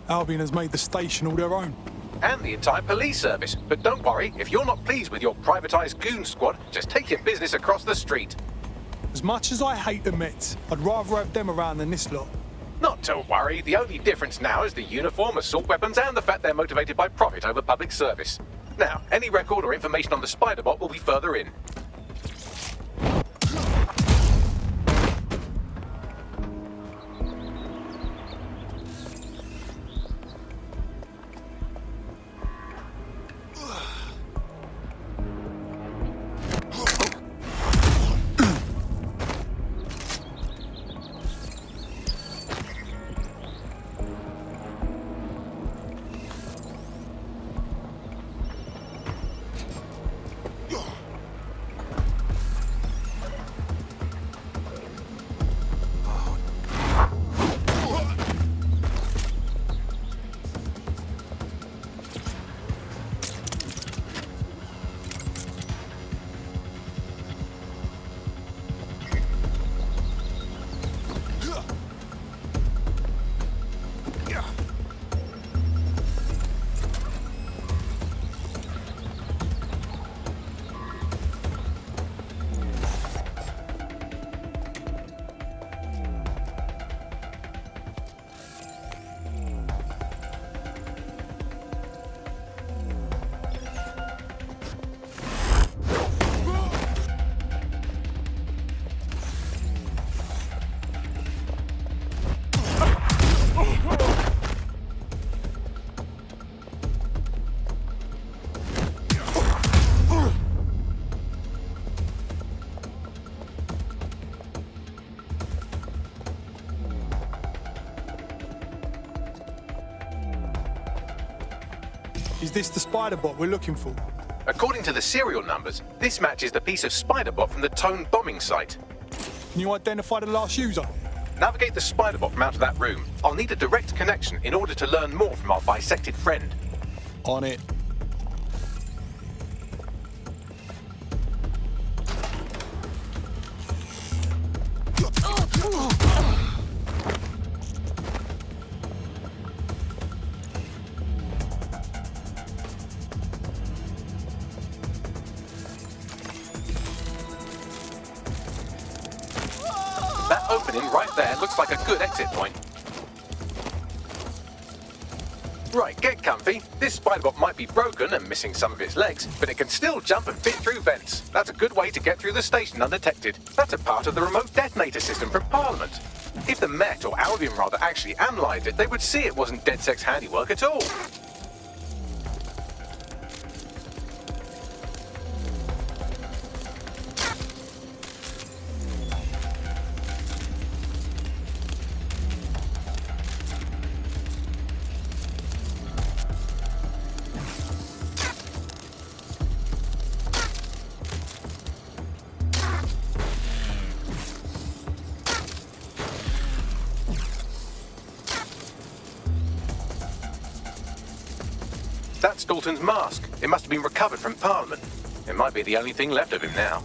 Albion has made the station all their own. And the entire police service. But don't worry, if you're not pleased with your privatised goon squad, just take your business across the street. As much as I hate the Mets, I'd rather have them around than this lot. Not to worry, the only difference now is the uniform, assault weapons, and the fact they're motivated by profit over public service. Now, any record or information on the Spider-Bot will be further in. Is this the Spider-Bot we're looking for? According to the serial numbers, this matches the piece of Spider-Bot from the Tone bombing site. Can you identify the last user? Navigate the Spider-Bot from out of that room. I'll need a direct connection in order to learn more from our bisected friend. On it. That opening right there looks like a good exit point. Right, get comfy. This Spider-Bot might be broken and missing some of its legs, but it can still jump and fit through vents. That's a good way to get through the station undetected. That's a part of the remote detonator system from Parliament. If the Met, or Albion rather, actually analysed it, they would see it wasn't DedSec's handiwork at all. That's Dalton's mask. It must have been recovered from Parliament. It might be the only thing left of him now.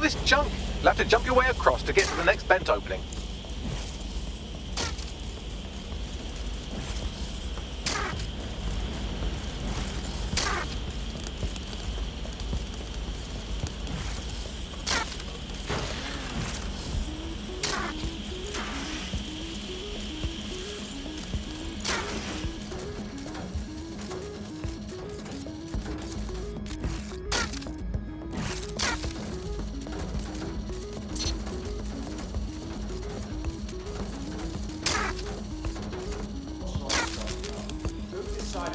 this junk? You'll have to jump your way across to get to the next vent opening.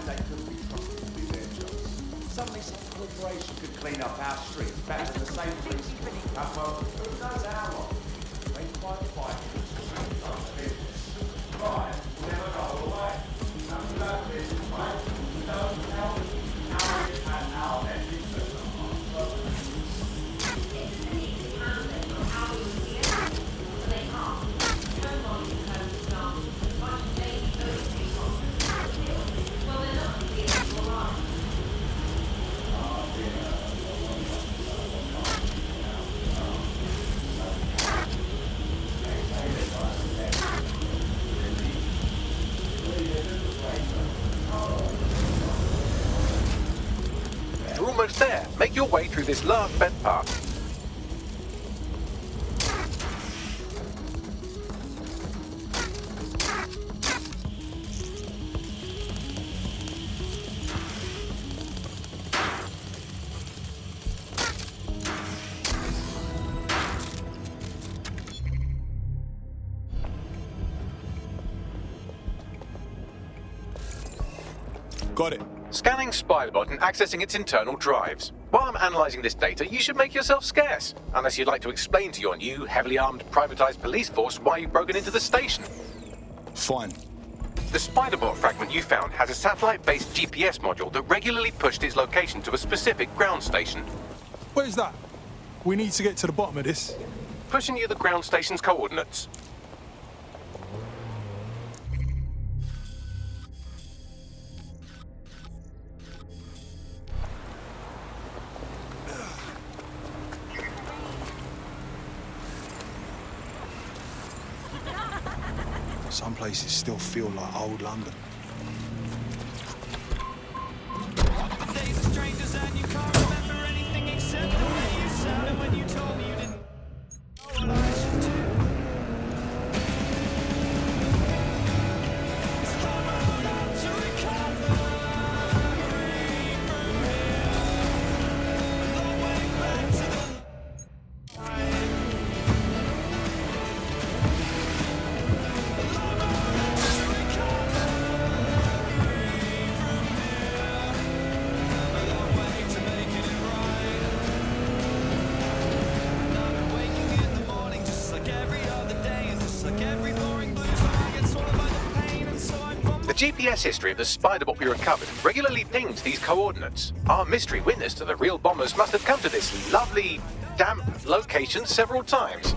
They couldn't be trusted to do their jobs. Suddenly some corporation could clean up our streets better than the same police could. Well, who knows how long? They quite fight business. Right, never go away. Don't do that business, mate. Don't tell me how it and how ethics You're almost there. Make your way through this last vent path. Got it. Scanning Spiderbot and accessing its internal drives. While I'm analysing this data, you should make yourself scarce. Unless you'd like to explain to your new, heavily armed, privatised police force why you've broken into the station. Fine. The Spiderbot fragment you found has a satellite-based GPS module that regularly pushed its location to a specific ground station. Where's that? We need to get to the bottom of this. Pushing you the ground station's coordinates. Some places still feel like old London. Days of strangers and you can't remember anything except the way you sounded when you told me you didn't know what I should do. It's come around to recovery from here. The way back to the light. The GPS history of the Spiderbot we recovered regularly pings these coordinates. Our mystery witness to the real bombers must have come to this lovely, damp location several times.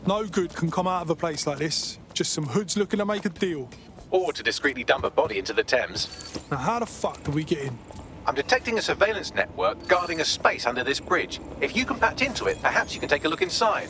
No good can come out of a place like this. Just some hoods looking to make a deal. Or to discreetly dump a body into the Thames. Now how the fuck do we get in? I'm detecting a surveillance network guarding a space under this bridge. If you can patch into it, perhaps you can take a look inside.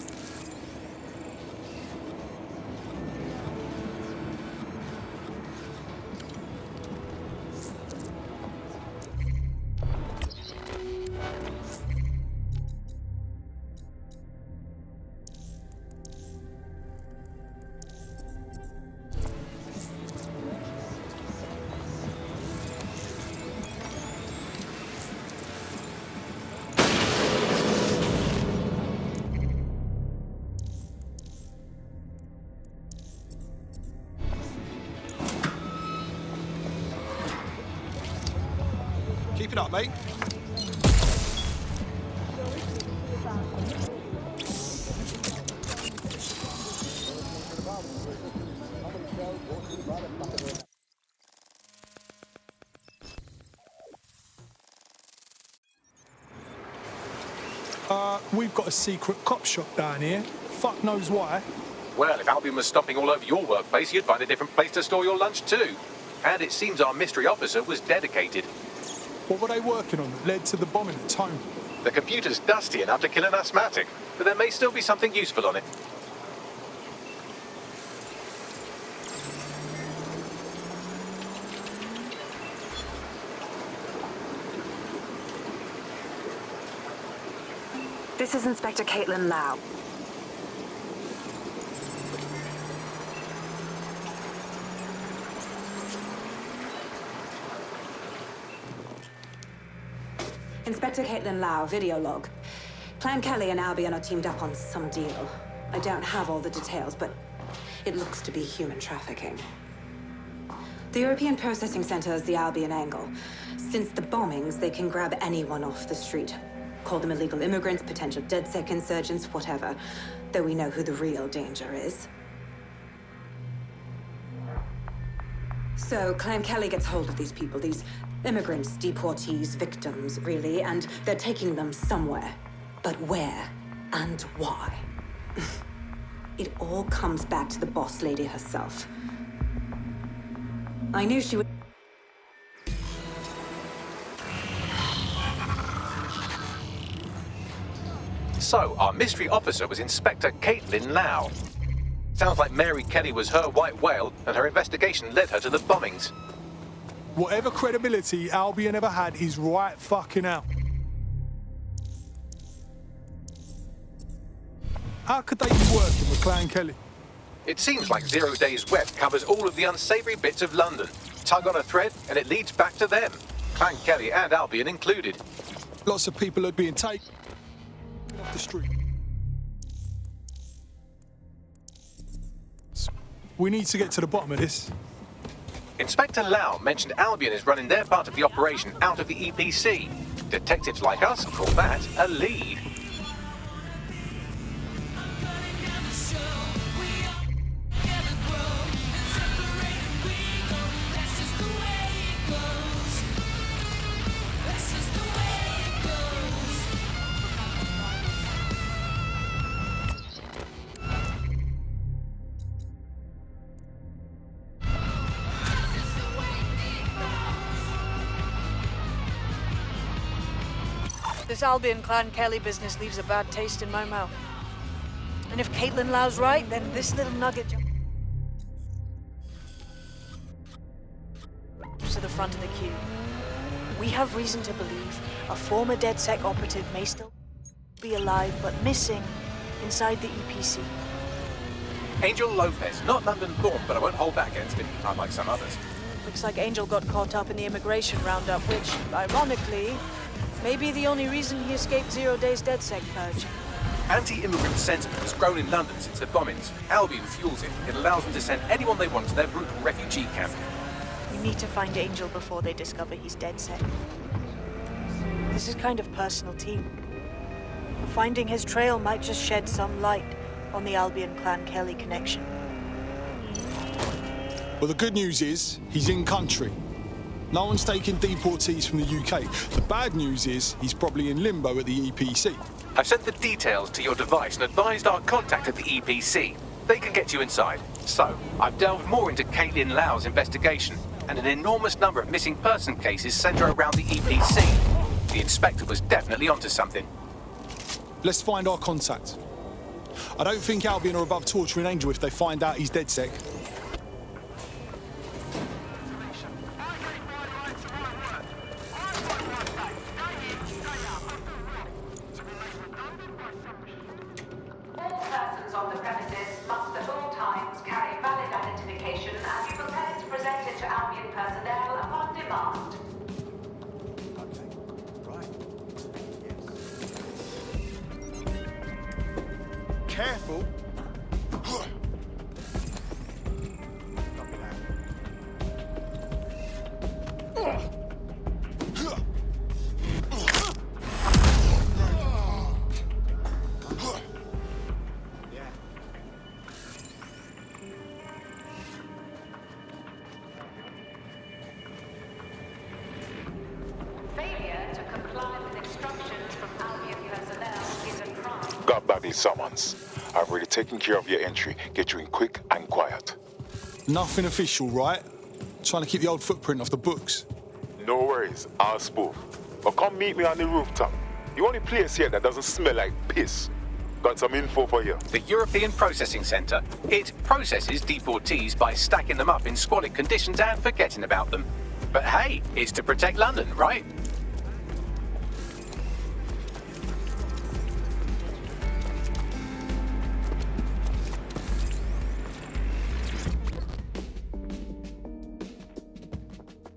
Keep it up, mate. We've got a secret cop shop down here. Fuck knows why. Well, if Albion was stomping all over your workplace, you'd find a different place to store your lunch too. And it seems our mystery officer was dedicated. What were they working on that led to the bombing at Tone? The computer's dusty enough to kill an asthmatic. but there may still be something useful on it. This is Inspector Caitlin Lau. Inspector Caitlin Lau, video log. Clan Kelly and Albion are teamed up on some deal. I don't have all the details, but it looks to be human trafficking. The European Processing Center is the Albion angle. Since the bombings, they can grab anyone off the street. Call them illegal immigrants, potential DedSec insurgents, whatever. Though we know who the real danger is. So Clan Kelly gets hold of these people, these immigrants, deportees, victims, really, and they're taking them somewhere. But where and why? It all comes back to the boss lady herself. I knew she would... So, our mystery officer was Inspector Caitlin Lau. Sounds like Mary Kelly was her white whale, and her investigation led her to the bombings. Whatever credibility Albion ever had is right fucking out. How could they be working with Clan Kelly? It seems like Zero Days Web covers all of the unsavory bits of London. Tug on a thread, and it leads back to them. Clan Kelly and Albion included. Lots of people are being taken off the street. We need to get to the bottom of this. Inspector Lau mentioned Albion is running their part of the operation out of the EPC. Detectives like us call that a lead. This Albion Clan Kelly business leaves a bad taste in my mouth. And if Caitlin Lau's right, then this little nugget jumps to the front of the queue. We have reason to believe a former DedSec operative may still be alive, but missing inside the EPC. Angel Lopez, not London born, but I won't hold that against him, unlike some others. Looks like Angel got caught up in the immigration roundup, which, ironically, may be the only reason he escaped 0 Days DedSec purge. Anti-immigrant sentiment has grown in London since the bombings. Albion fuels it. It allows them to send anyone they want to their brutal refugee camp. We need to find Angel before they discover he's DedSec. This is kind of personal, team. Finding his trail might just shed some light on the Albion Clan Kelly connection. Well, the good news is he's in country. No one's taking deportees from the UK. The bad news is he's probably in limbo at the EPC. I've sent the details to your device and advised our contact at the EPC. They can get you inside. So, I've delved more into Caitlin Lau's investigation, and an enormous number of missing person cases centre around the EPC. The inspector was definitely onto something. Let's find our contact. I don't think Albion are above torturing Angel if they find out he's DedSec. Careful. Failure to comply with instructions from Albion personnel is a crime. Got back these summons. I've already taken care of your entry. Get you in quick and quiet. Nothing official, right? Trying to keep the old footprint off the books. No worries, I'll spoof. But come meet me on the rooftop. The only place here that doesn't smell like piss. Got some info for you. The European Processing Centre. It processes deportees by stacking them up in squalid conditions and forgetting about them. But hey, it's to protect London, right?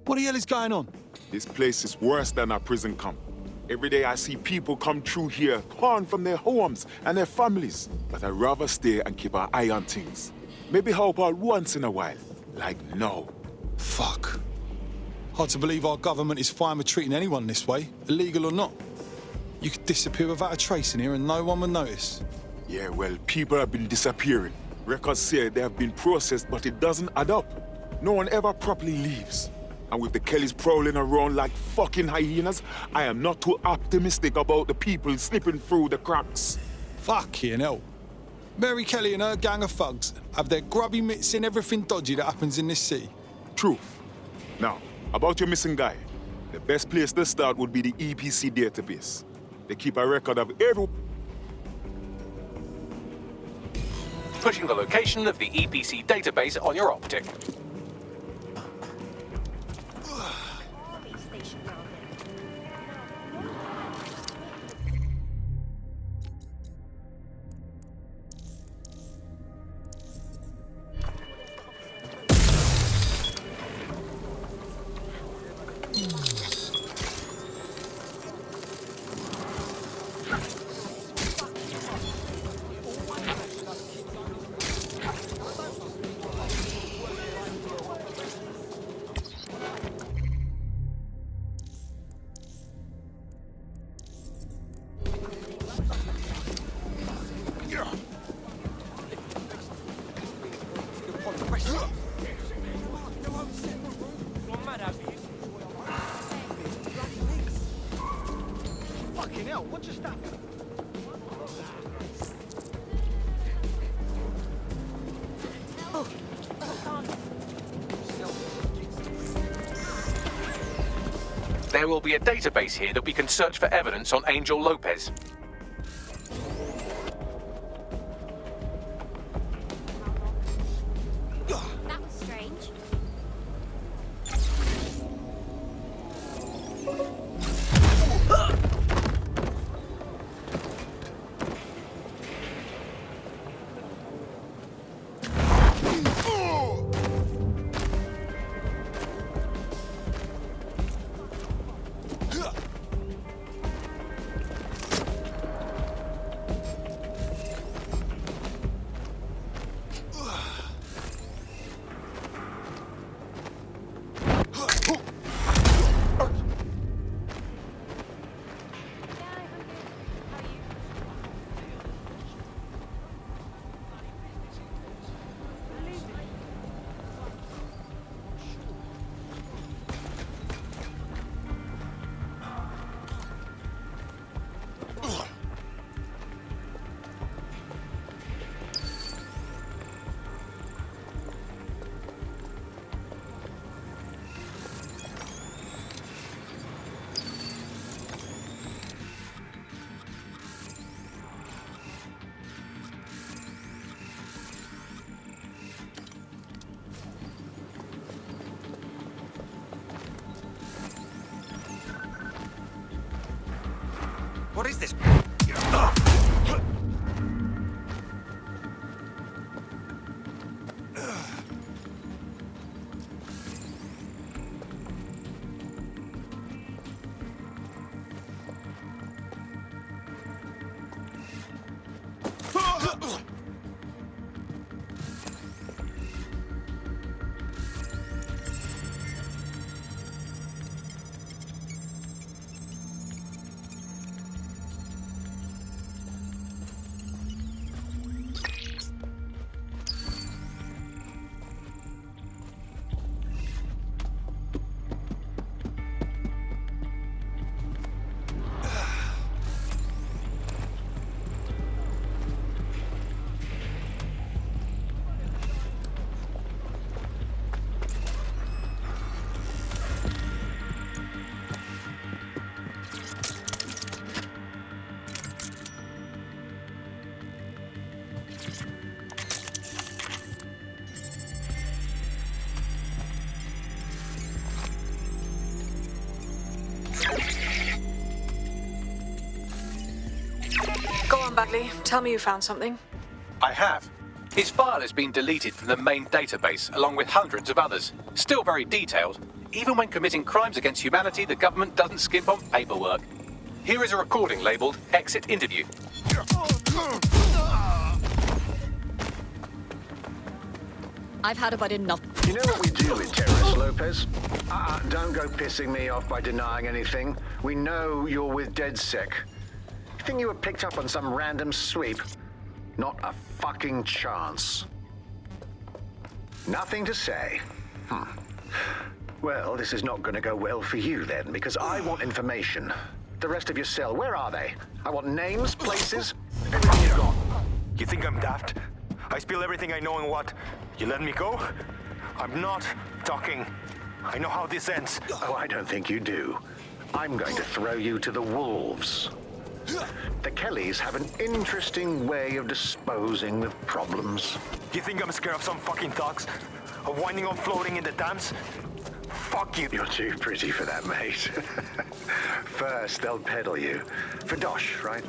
What the hell is going on? This place is worse than a prison camp. Every day I see people come through here, torn from their homes and their families. But I'd rather stay and keep an eye on things. Maybe help out once in a while. Like now. Fuck. Hard to believe our government is fine with treating anyone this way, illegal or not. You could disappear without a trace in here and no one would notice. Yeah, well, people have been disappearing. Records say they have been processed, but it doesn't add up. No one ever properly leaves. And with the Kellys prowling around like fucking hyenas, I am not too optimistic about the people slipping through the cracks. Fucking hell. Mary Kelly and her gang of thugs have their grubby mitts in everything dodgy that happens in this city. Truth. Now, about your missing guy. The best place to start would be the EPC database. They keep a record of every... Pushing the location of the EPC database on your optic. Fucking hell, what just happened? There will be a database here that we can search for evidence on Angel Lopez. That was strange. What is this? Bagley, tell me you found something. I have. His file has been deleted from the main database, along with hundreds of others. Still very detailed. Even when committing crimes against humanity, the government doesn't skimp on paperwork. Here is a recording labeled Exit Interview. I've had about enough. You know what we do with terrorists, Lopez? Don't go pissing me off by denying anything. We know you're with DedSec. You think you were picked up on some random sweep? Not a fucking chance. Nothing to say. Well, this is not going to go well for you then, because I want information. The rest of your cell, where are they? I want names, places, everything you've got. You think I'm daft? I spill everything I know and what? You let me go? I'm not talking. I know how this ends. Oh, I don't think you do. I'm going to throw you to the wolves. The Kellys have an interesting way of disposing of problems. You think I'm scared of some fucking thugs? Of winding up floating in the dams? Fuck you. You're too pretty for that, mate. First, they'll peddle you. For dosh, right?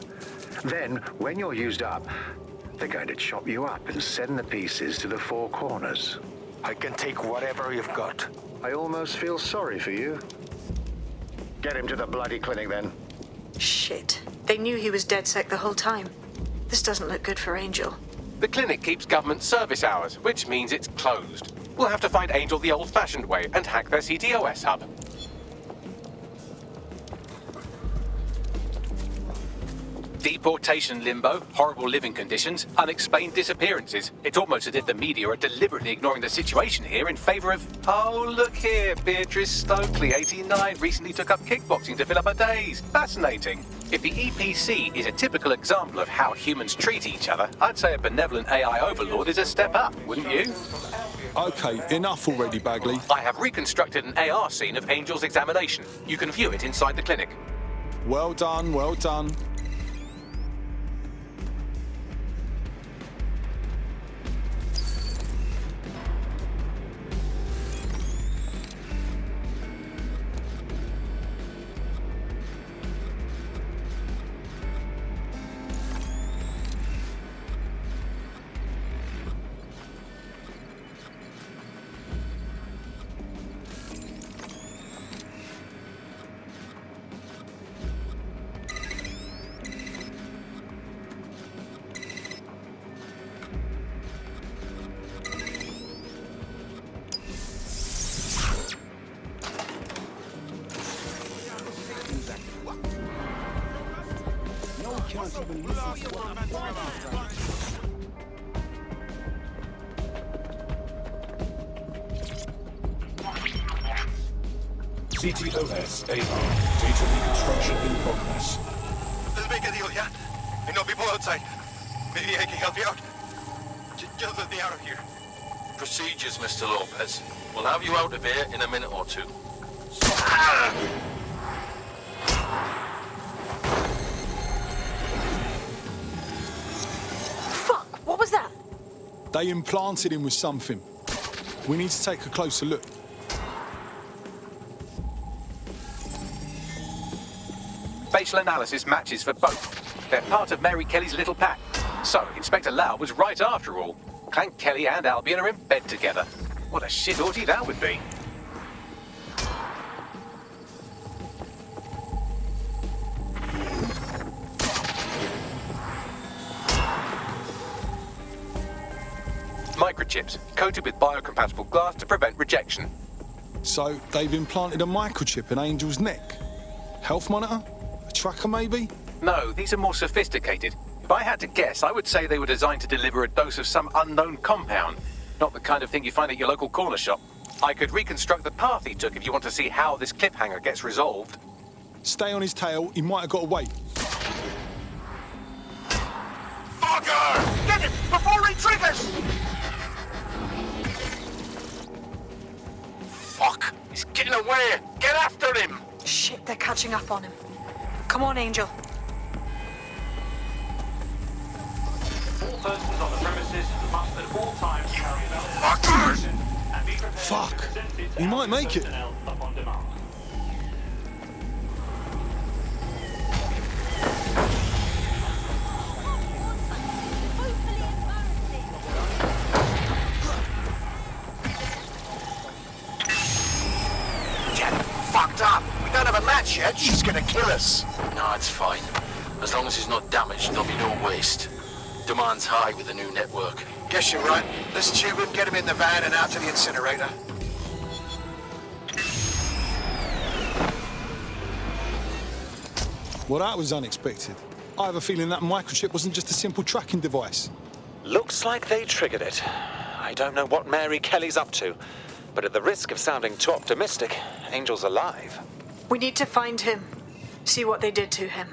Then, when you're used up, they're going to chop you up and send the pieces to the four corners. I can take whatever you've got. I almost feel sorry for you. Get him to the bloody clinic, then. Shit. They knew he was DedSec the whole time. This doesn't look good for Angel. The clinic keeps government service hours, which means it's closed. We'll have to find Angel the old-fashioned way and hack their CTOS hub. Deportation limbo, horrible living conditions, unexplained disappearances. It's almost as if the media are deliberately ignoring the situation here in favor of... Oh, look here, Beatrice Stokely, 89, recently took up kickboxing to fill up her days. Fascinating. If the EPC is a typical example of how humans treat each other, I'd say a benevolent AI overlord is a step up, wouldn't you? Okay, enough already, Bagley. I have reconstructed an AR scene of Angel's examination. You can view it inside the clinic. Well done, well done. CTOS AR. Data reconstruction in progress. Let's make a deal, yeah? I know people outside. Maybe I can help you out. Just let me out of here. Procedures, Mr. Lopez. We'll have you out of here in a minute or two. Fuck! What was that? They implanted him with something. We need to take a closer look. Facial analysis matches for both. They're part of Mary Kelly's little pack. So, Inspector Lau was right after all. Clank Kelly and Albion are in bed together. What a shit orgy that would be. Microchips, coated with biocompatible glass to prevent rejection. So, they've implanted a microchip in Angel's neck. Health monitor? A tracker, maybe? No, these are more sophisticated. If I had to guess, I would say they were designed to deliver a dose of some unknown compound. Not the kind of thing you find at your local corner shop. I could reconstruct the path he took if you want to see how this cliffhanger gets resolved. Stay on his tail, he might have got away. Fucker! Get him before he triggers! Fuck! He's getting away! Get after him! Shit, they're catching up on him. Come on, Angel. All persons on the premises must at all times carry a Fuckers! and be prepared Fuck. to present it to He might make it. personnel upon demand. Shed, she's gonna kill us. No, it's fine. As long as it's not damaged, there'll be no waste. Demand's high with the new network. Guess you're right. Let's tube him, get him in the van and out to the incinerator. Well, that was unexpected. I have a feeling that microchip wasn't just a simple tracking device. Looks like they triggered it. I don't know what Mary Kelly's up to, but at the risk of sounding too optimistic, Angel's alive. We need to find him, see what they did to him,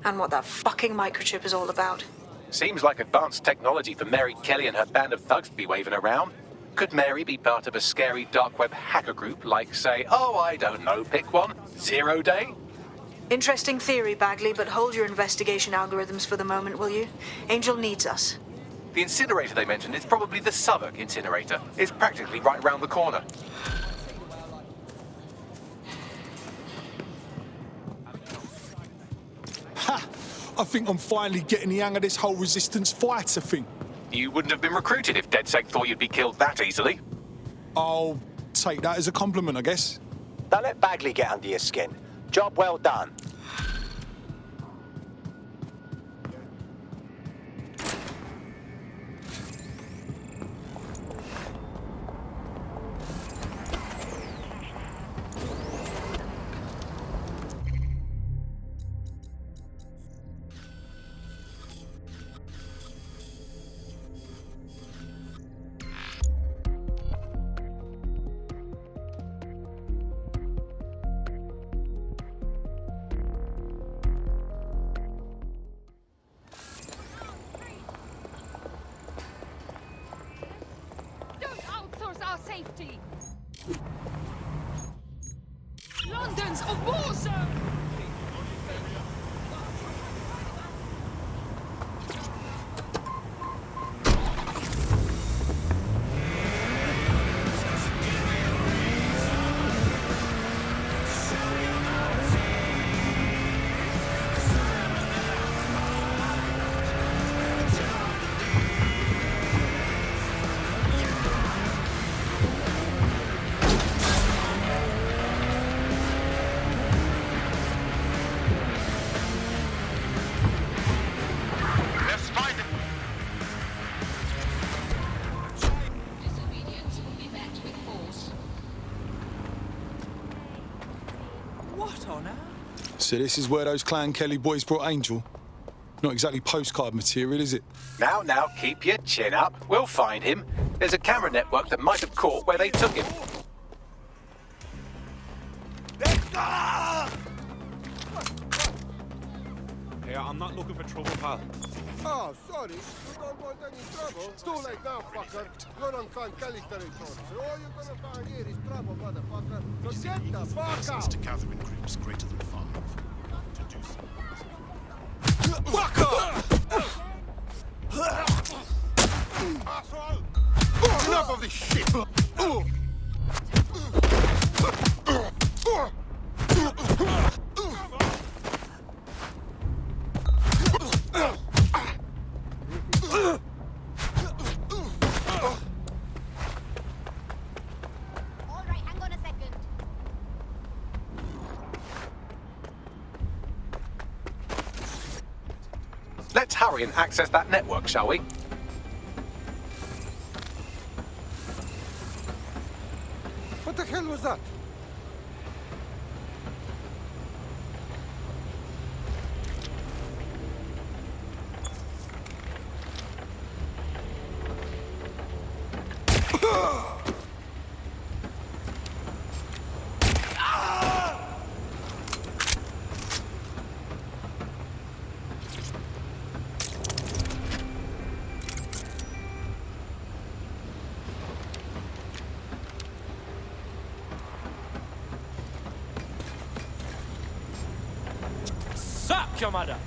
and what that fucking microchip is all about. Seems like advanced technology for Mary Kelly and her band of thugs to be waving around. Could Mary be part of a scary dark web hacker group like, say, oh, I don't know, pick one, Zero Day? Interesting theory, Bagley, but hold your investigation algorithms for the moment, will you? Angel needs us. The incinerator they mentioned is probably the Southwark incinerator. It's practically right around the corner. Ha! I think I'm finally getting the hang of this whole resistance fighter thing. You wouldn't have been recruited if DedSec thought you'd be killed that easily. I'll take that as a compliment, I guess. Don't let Bagley get under your skin. Job well done. Our safety. London's a war zone. So this is where those Clan Kelly boys brought Angel? Not exactly postcard material, is it? Now, keep your chin up. We'll find him. There's a camera network that might have caught where they took him. Hey, I'm not looking for trouble, pal. Oh, sorry. You don't want any trouble. It's too late now, fucker. You're on Clan Kelly territory. So all you're gonna find here is trouble, motherfucker. So get the fuck out! To gather in groups greater than 5. To do so. Fuck off! Enough of this shit! Let's hurry and access that network, shall we? What the hell was that? Suck your mother!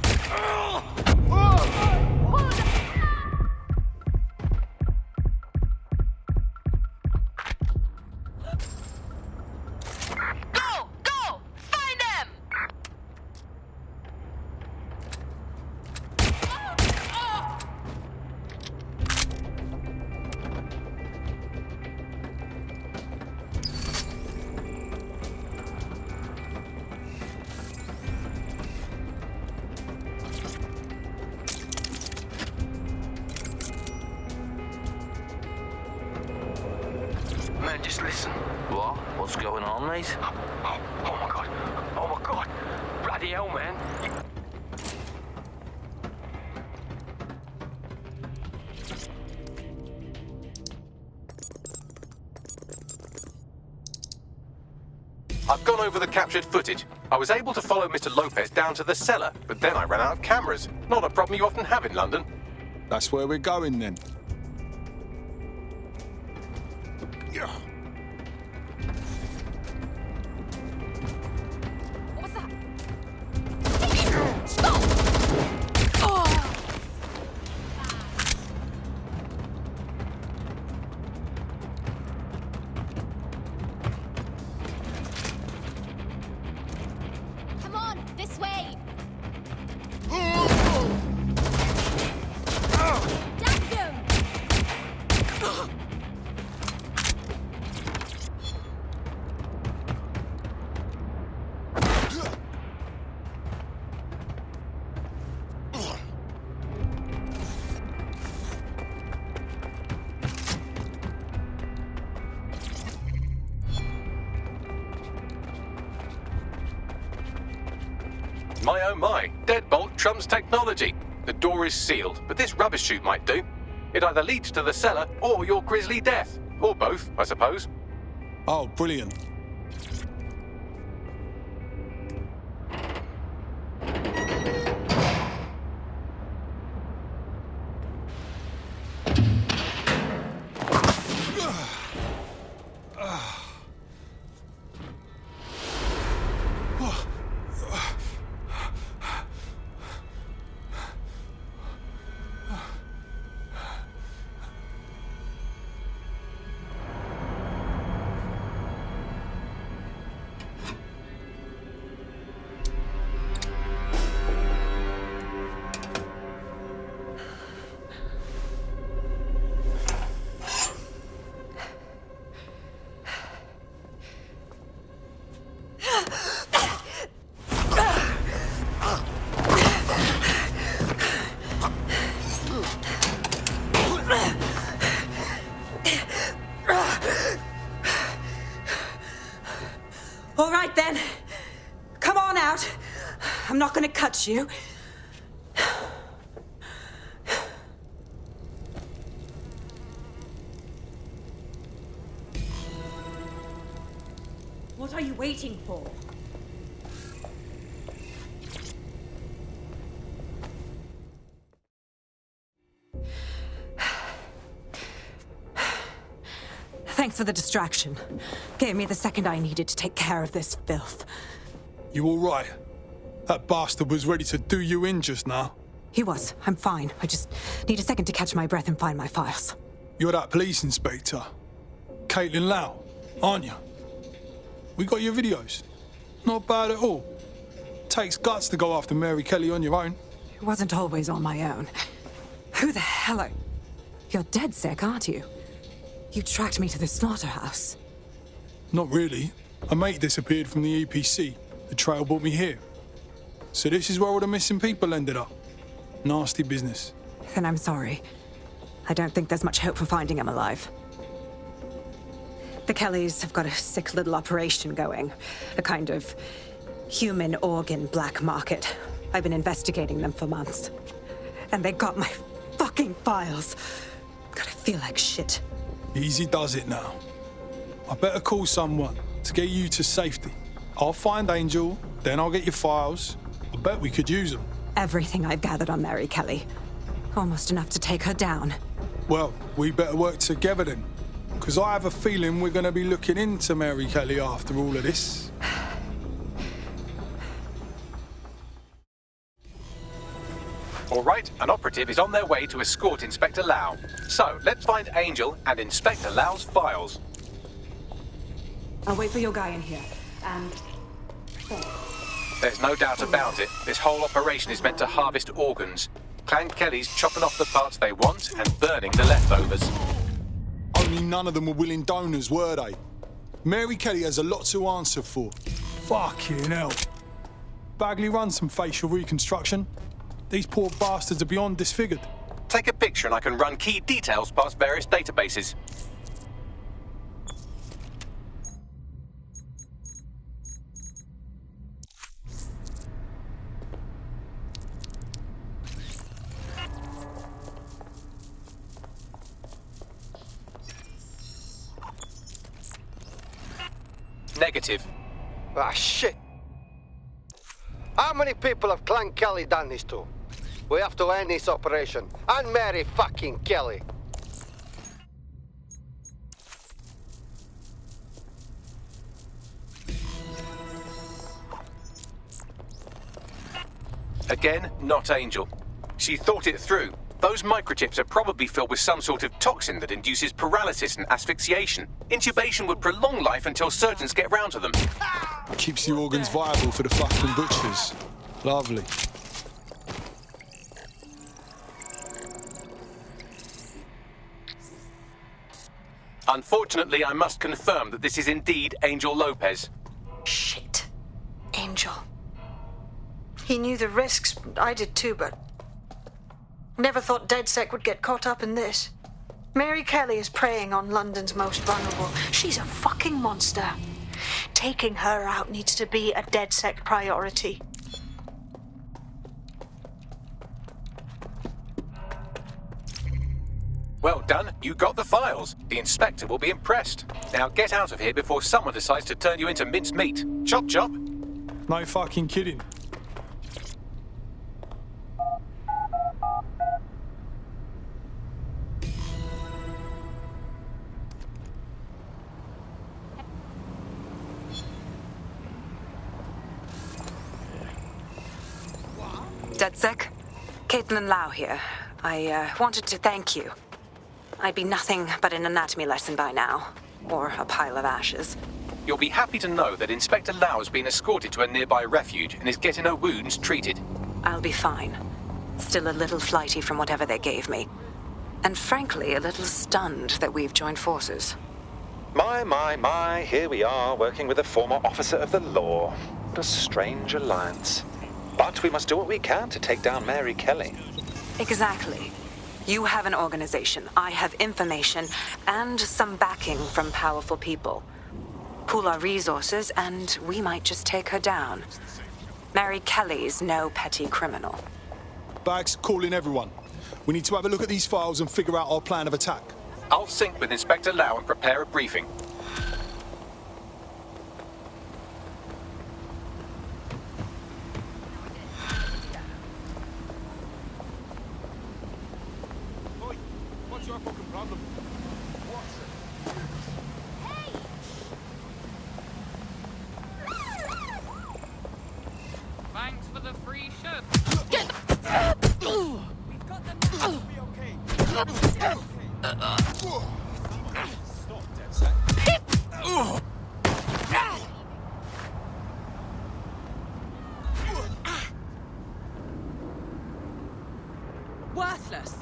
just listen. What? What's going on, mate? Oh my god. Oh my god. Bloody hell, man. I've gone over the captured footage. I was able to follow Mr. Lopez down to the cellar, but then I ran out of cameras. Not a problem you often have in London. That's where we're going then. What was that? Stop! Oh! Come on, this way! Damn him! My oh my, deadbolt trumps technology. The door is sealed, but this rubbish chute might do. It either leads to the cellar or your grisly death. Or both, I suppose. Oh, brilliant. All right then. Come on out. I'm not gonna cut you. What are you waiting for? Thanks for the distraction. Gave me the second I needed to take care of this filth. You all right? That bastard was ready to do you in just now. He was. I'm fine. I just need a second to catch my breath and find my files. You're that police inspector, Caitlin Lau, aren't you? We got your videos. Not bad at all. Takes guts to go after Mary Kelly on your own. It wasn't always on my own. Who the hell are... You're dead sick, aren't you? You tracked me to the slaughterhouse. Not really. A mate disappeared from the EPC. The trail brought me here. So this is where all the missing people ended up. Nasty business. Then I'm sorry. I don't think there's much hope for finding him alive. The Kellys have got a sick little operation going. A kind of human organ black market. I've been investigating them for months. And they got my fucking files. God, I feel like shit. Easy does it now. I better call someone to get you to safety. I'll find Angel, then I'll get your files. I bet we could use them. Everything I've gathered on Mary Kelly. Almost enough to take her down. Well, we better work together then. Because I have a feeling we're going to be looking into Mary Kelly after all of this. All right, an operative is on their way to escort Inspector Lau. So, let's find Angel and Inspector Lau's files. I'll wait for your guy in here. And... There's no doubt about it. This whole operation is meant to harvest organs. Clan Kelly's chopping off the parts they want and burning the leftovers. Only none of them were willing donors, were they? Mary Kelly has a lot to answer for. Fucking hell. Bagley runs some facial reconstruction. These poor bastards are beyond disfigured. Take a picture and I can run key details past various databases. Negative. Ah, shit. How many people have Clan Kelly done this to? We have to end this operation. And Mary fucking Kelly. Again, not Angel. She thought it through. Those microchips are probably filled with some sort of toxin that induces paralysis and asphyxiation. Intubation would prolong life until surgeons get round to them. Keeps the organs viable for the fucking butchers. Lovely. Unfortunately, I must confirm that this is indeed Angel Lopez. Shit. Angel. He knew the risks. I did too, but never thought DedSec would get caught up in this. Mary Kelly is preying on London's most vulnerable. She's a fucking monster. Taking her out needs to be a DedSec priority. Well done, you got the files. The inspector will be impressed. Now get out of here before someone decides to turn you into minced meat. Chop chop. No fucking kidding. DedSec? Caitlin Lau here. I wanted to thank you. I'd be nothing but an anatomy lesson by now. Or a pile of ashes. You'll be happy to know that Inspector Lau has been escorted to a nearby refuge and is getting her wounds treated. I'll be fine. Still a little flighty from whatever they gave me. And frankly, a little stunned that we've joined forces. My, here we are, working with a former officer of the law. What a strange alliance. But we must do what we can to take down Mary Kelly. Exactly. You have an organization, I have information, and some backing from powerful people. Pool our resources, and we might just take her down. Mary Kelly's no petty criminal. Bags, call in everyone. We need to have a look at these files and figure out our plan of attack. I'll sync with Inspector Lau and prepare a briefing. What's your fucking problem? Thanks for the free shirt. We've got them now. It'll be okay. Stop, DedSec. Worthless.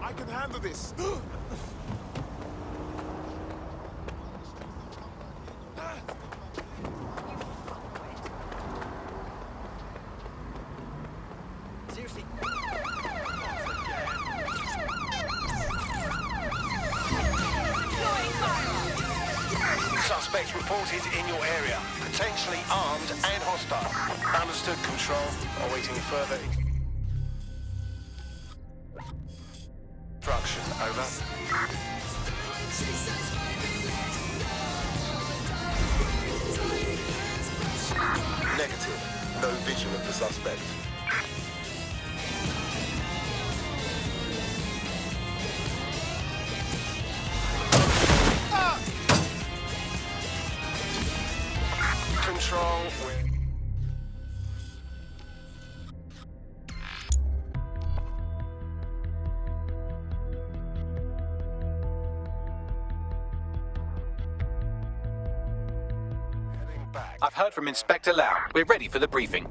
I can handle this. Seriously. Suspects reported in your area. Potentially armed and hostile. Understood, Control. Awaiting further instruction. Over. Negative. No vision of the suspect. Control. I've heard from Inspector Lau. We're ready for the briefing.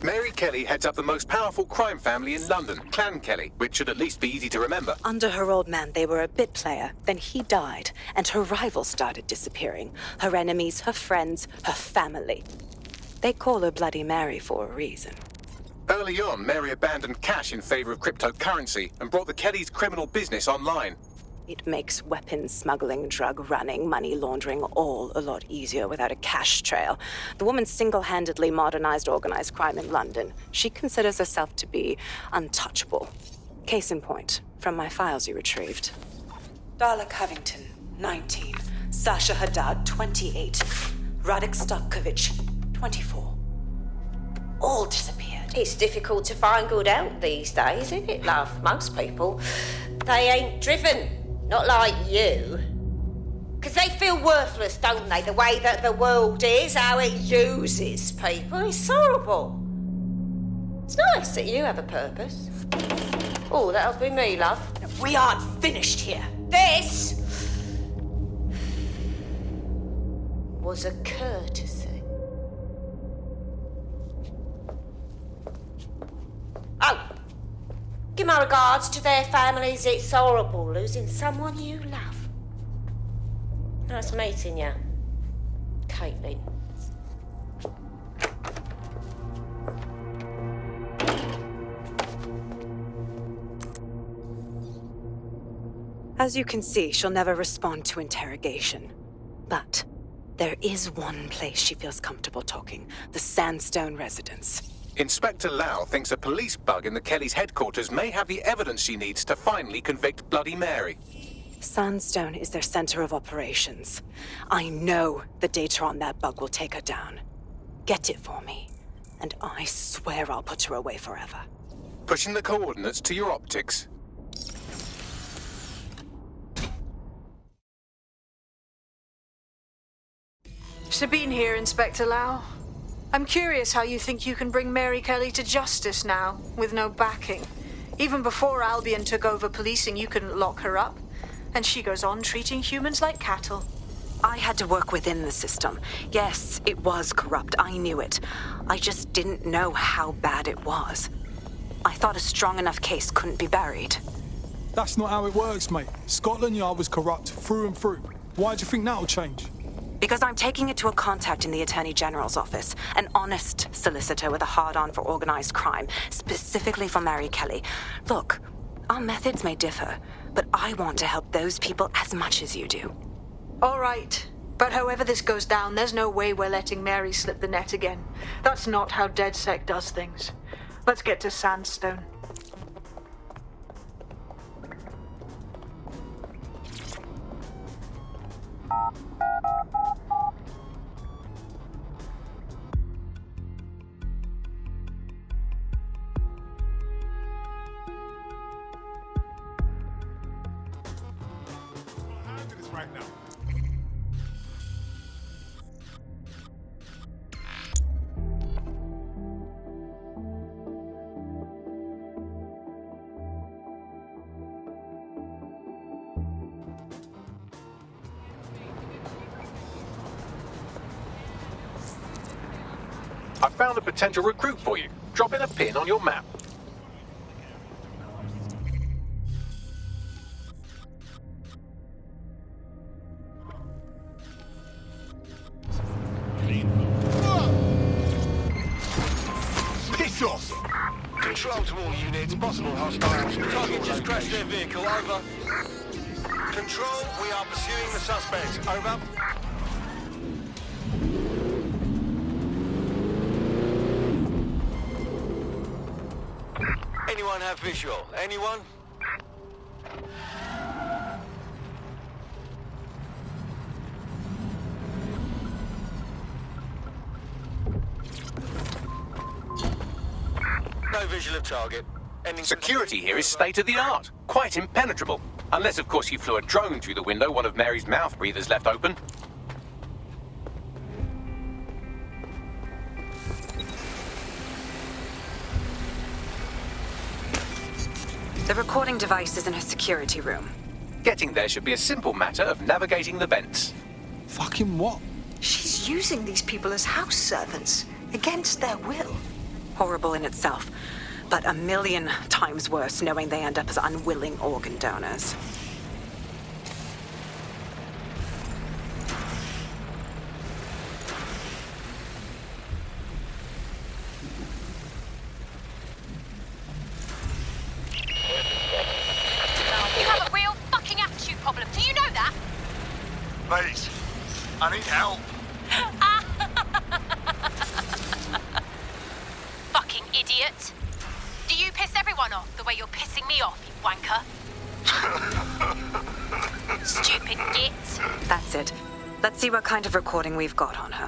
Mary Kelly heads up the most powerful crime family in London, Clan Kelly, which should at least be easy to remember. Under her old man, they were a bit player. Then he died, and her rivals started disappearing. Her enemies, her friends, her family. They call her Bloody Mary for a reason. Early on, Mary abandoned cash in favor of cryptocurrency and brought the Kellys' criminal business online. It makes weapons smuggling, drug running, money laundering all a lot easier without a cash trail. The woman single-handedly modernized organized crime in London. She considers herself to be untouchable. Case in point, from my files you retrieved. Darla Covington, 19. Sasha Haddad, 28. Radek Stopkovich, 24. All disappeared. It's difficult to find good help these days, isn't it, love? Most people, they ain't driven. Not like you. 'Cause they feel worthless, don't they? The way that the world is, how it uses people. It's horrible. It's nice that you have a purpose. Oh, that'll be me, love. We aren't finished here. This was a courtesy. Oh! Give my regards to their families. It's horrible losing someone you love. Nice meeting you, Caitlin. As you can see, she'll never respond to interrogation. But there is one place she feels comfortable talking, the Sandstone residence. Inspector Lau thinks a police bug in the Kellys' headquarters may have the evidence she needs to finally convict Bloody Mary. Sandstone is their center of operations. I know the data on that bug will take her down. Get it for me, and I swear I'll put her away forever. Pushing the coordinates to your optics. Sabine here, Inspector Lau. I'm curious how you think you can bring Mary Kelly to justice now, with no backing. Even before Albion took over policing, you couldn't lock her up. And she goes on treating humans like cattle. I had to work within the system. Yes, it was corrupt. I knew it. I just didn't know how bad it was. I thought a strong enough case couldn't be buried. That's not how it works, mate. Scotland Yard was corrupt through and through. Why do you think that'll change? Because I'm taking it to a contact in the Attorney General's office, an honest solicitor with a hard-on for organized crime, specifically for Mary Kelly. Look, our methods may differ, but I want to help those people as much as you do. All right. But however this goes down, there's no way we're letting Mary slip the net again. That's not how DedSec does things. Let's get to Sandstone. Right now. I found a potential recruit for you. Drop in a pin on your map. Piss off! Control to all units, possible hostiles. Target just crashed their vehicle, over. Control, we are pursuing the suspect, over. Anyone have visual? Anyone? No visual of target. Security here is state-of-the-art. Quite impenetrable. Unless, of course, you flew a drone through the window one of Mary's mouth breathers left open. The recording device is in her security room. Getting there should be a simple matter of navigating the vents. Fucking what? She's using these people as house servants, against their will. horrible in itself, but a million times worse knowing they end up as unwilling organ donors. You have a real fucking attitude problem. Do you know that? Please, I need help. Fucking idiot. Do you piss everyone off the way you're pissing me off, you wanker? Stupid git. That's it. Let's see what kind of recording we've got on her.